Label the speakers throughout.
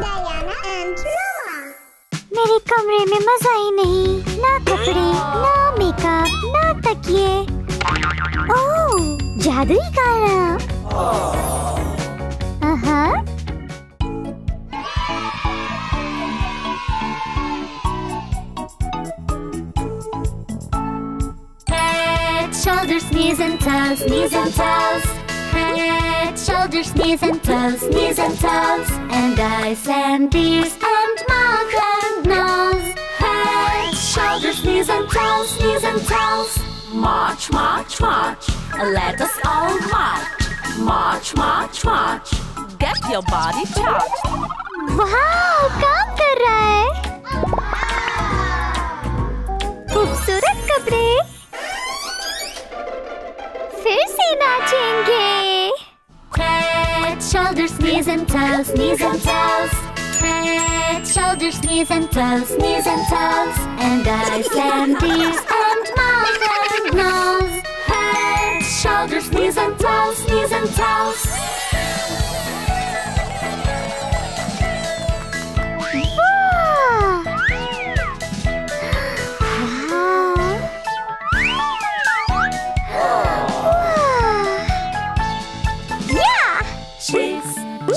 Speaker 1: Diana and روما۔
Speaker 2: میرے کمرے میں مزہ ہی نہیں، نہ کپڑے، نہ میک اپ، نہ تکیے۔ اوہ، جادوئی گانا۔
Speaker 3: Shoulders, knees and toes, knees and toes. Head, shoulders, knees and toes, knees and toes. And eyes and ears and mouth and nose. Head, shoulders, knees and toes, knees and toes. March, march, march. Let us all march. March, march, march. Get your body charged.
Speaker 2: واو، کام کر رہا ہے۔ خوبصورت کپڑے، پھر سے ناچیں گے۔
Speaker 3: Head, shoulders, knees and toes, knees and toes. Head, shoulders, knees and toes, knees and toes. And eyes and ears and mouth and nose. Head, shoulders, knees and toes, knees and toes.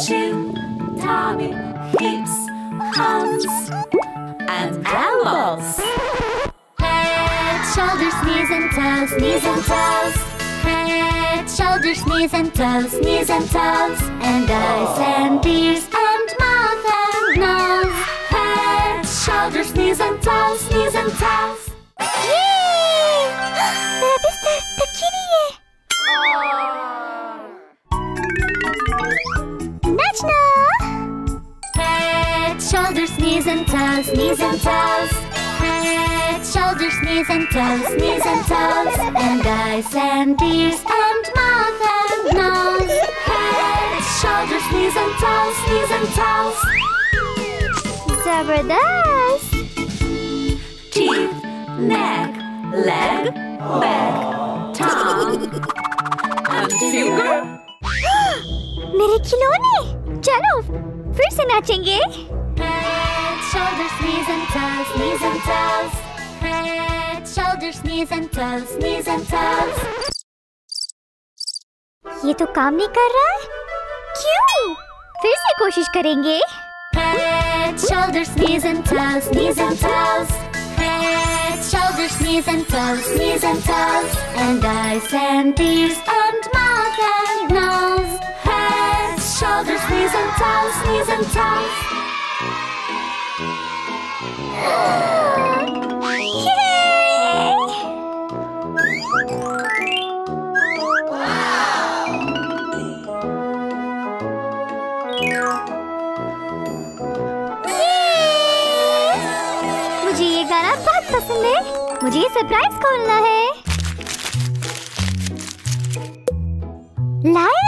Speaker 3: Chin, tummy, hips, arms, and elbows. Head, shoulders, knees and toes, knees and toes. Head, shoulders, knees and toes, knees and toes. And eyes and ears and mouth and nose. Head, shoulders, knees and toes, knees and toes.
Speaker 2: Yay! میرا بستر تکیے نہیں ہے۔ ناچنا۔
Speaker 3: Head, shoulders, knees and toes, knees and toes. Head, shoulders, knees and toes, knees and toes. And eyes and ears and mouth and nose. Head, shoulders, knees and toes, knees and toes.
Speaker 2: زبردست۔
Speaker 3: Teeth, neck, leg, back, tongue, and finger.
Speaker 2: میرے کھلونے، چلو پھر سے ناچیں گے۔
Speaker 3: Head, shoulders, knees and toes, knees and toes. Head, shoulders, knees and toes, knees and toes.
Speaker 2: یہ تو کام نہیں کر رہا ہے، کیوں؟ پھر سے کوشش کریں گے۔
Speaker 3: Head, shoulders, knees and toes, knees and toes. Head, shoulders, knees and toes, knees and toes. And eyes and ears and mouth and nose. Head, shoulders, knees and toes, knees and toes.
Speaker 2: مجھے یہ گانا بہت پسند ہے، مجھے یہ surprise کھولنا ہے۔ لائے